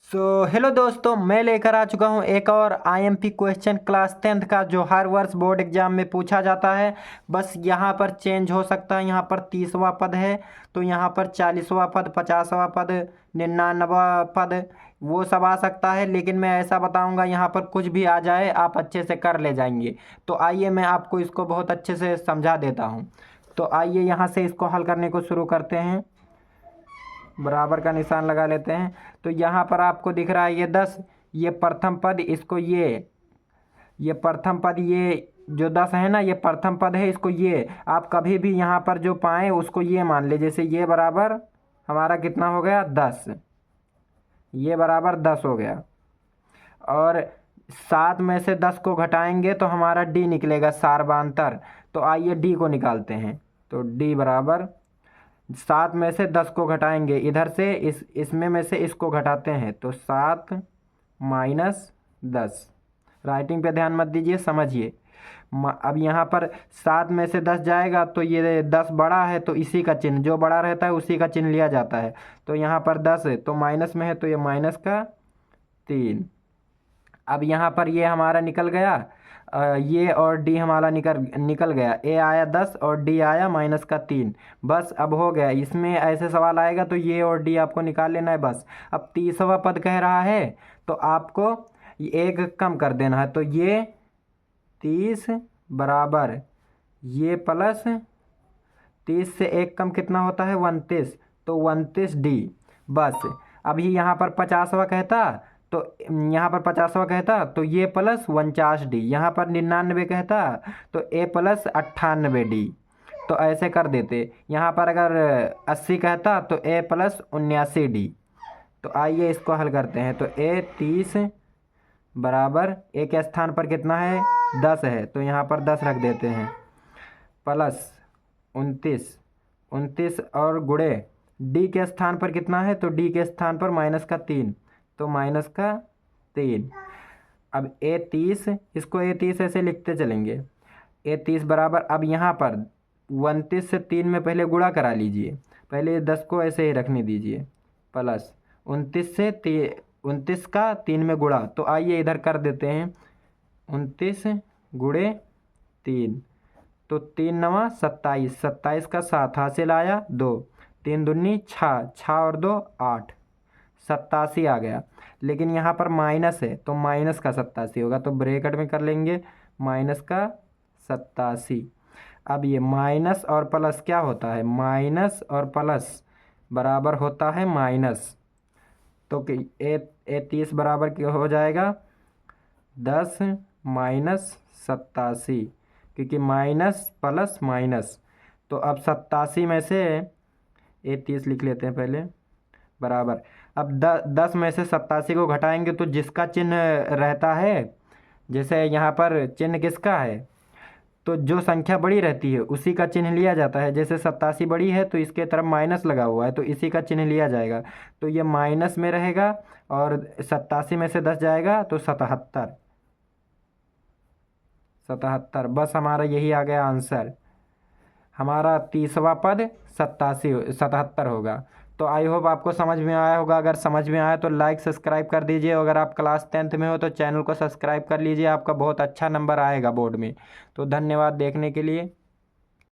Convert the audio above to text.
Hello दोस्तों, मैं लेकर आ चुका हूँ एक और आईएमपी क्वेश्चन क्लास 10th का जो हर वर्ष बोर्ड एग्जाम में पूछा जाता है। बस यहाँ पर चेंज हो सकता है। यहाँ पर 30वां पद है तो यहाँ पर 40वां पद, 50वां पद, 99वां पद, वो सब आ सकता है। लेकिन मैं ऐसा बताऊँगा यहाँ पर कुछ भी आ जाए आप अच्छे से कर ले जाएंगे। तो आइए मैं आपको इसको बहुत अच्छे से समझा देता हूँ। तो आइए यहाँ से इसको हल करने को शुरू करते हैं। बराबर का निशान लगा लेते हैं। तो यहाँ पर आपको दिख रहा है ये 10, ये प्रथम पद, इसको ये प्रथम पद, ये जो 10 है ना, ये प्रथम पद है। इसको ये आप कभी भी यहाँ पर जो पाएँ उसको ये मान ले। जैसे ये बराबर हमारा कितना हो गया 10, ये बराबर 10 हो गया। और 7 में से 10 को घटाएंगे तो हमारा डी निकलेगा, सार्वधातर। तो आइए डी को निकालते हैं। तो डी बराबर 7 में से 10 को घटाएंगे, इधर से इसमें में से इसको घटाते हैं तो 7 माइनस 10। राइटिंग पे ध्यान मत दीजिए, समझिए। अब यहाँ पर 7 में से 10 जाएगा तो ये 10 बड़ा है तो इसी का चिन्ह, जो बड़ा रहता है उसी का चिन्ह लिया जाता है। तो यहाँ पर 10 है तो माइनस में है तो ये माइनस का 3। अब यहाँ पर ये हमारा निकल गया, ये और डी हमारा निकल गया। ए आया 10 और डी आया माइनस का 3। बस अब हो गया। इसमें ऐसे सवाल आएगा तो ये और डी आपको निकाल लेना है बस। अब 30वां पद कह रहा है तो आपको एक कम कर देना है। तो ये 30 बराबर ये प्लस 30 से एक कम कितना होता है 29, तो 29 डी। बस अभी यहाँ पर 50वां कहता तो यहाँ पर 50वां कहता तो ये प्लस 49 डी। यहाँ पर 99 कहता तो ए प्लस 98 डी। तो ऐसे कर देते। यहाँ पर अगर 80 कहता तो ए प्लस 79 डी। तो आइए इसको हल करते हैं। तो ए 30 बराबर ए के स्थान पर कितना है 10 है तो यहाँ पर 10 रख देते हैं, प्लस 29 और गुणे डी के स्थान पर कितना है तो डी के स्थान पर माइनस का 3 तो माइनस का 3। अब ए 30, इसको ए 30 ऐसे लिखते चलेंगे। ए 30 बराबर अब यहाँ पर 29 से 3 में पहले गुणा करा लीजिए, पहले 10 को ऐसे ही रखने दीजिए, प्लस 29 से 29 का 3 में गुणा। तो आइए इधर कर देते हैं 29 गुणे 3 तो 3 नवा 27, 27 का 7 हासिल आया 2, 3 दूनी 6, 6 और 2 8, 87 आ गया। लेकिन यहाँ पर माइनस है तो माइनस का 87 होगा, तो ब्रैकेट में कर लेंगे माइनस का 87। अब ये माइनस और प्लस क्या होता है, माइनस और प्लस बराबर होता है माइनस। तो ए 30 बराबर क्या हो जाएगा 10 माइनस 87, क्योंकि माइनस प्लस माइनस। तो अब 87 में से ए 30 लिख लेते हैं पहले, बराबर अब 10 में से 87 को घटाएंगे तो जिसका चिन्ह रहता है, जैसे यहाँ पर चिन्ह किसका है, तो जो संख्या बड़ी रहती है उसी का चिन्ह लिया जाता है। जैसे 87 बड़ी है तो इसके तरफ माइनस लगा हुआ है तो इसी का चिन्ह लिया जाएगा। तो ये माइनस में रहेगा और 87 में से 10 जाएगा तो 77। बस हमारा यही आ गया आंसर। हमारा 30वां पद 77 होगा। तो आई होप आपको समझ में आया होगा। अगर समझ में आया तो लाइक सब्सक्राइब कर दीजिए। अगर आप क्लास 10th में हो तो चैनल को सब्सक्राइब कर लीजिए, आपका बहुत अच्छा नंबर आएगा बोर्ड में। तो धन्यवाद देखने के लिए।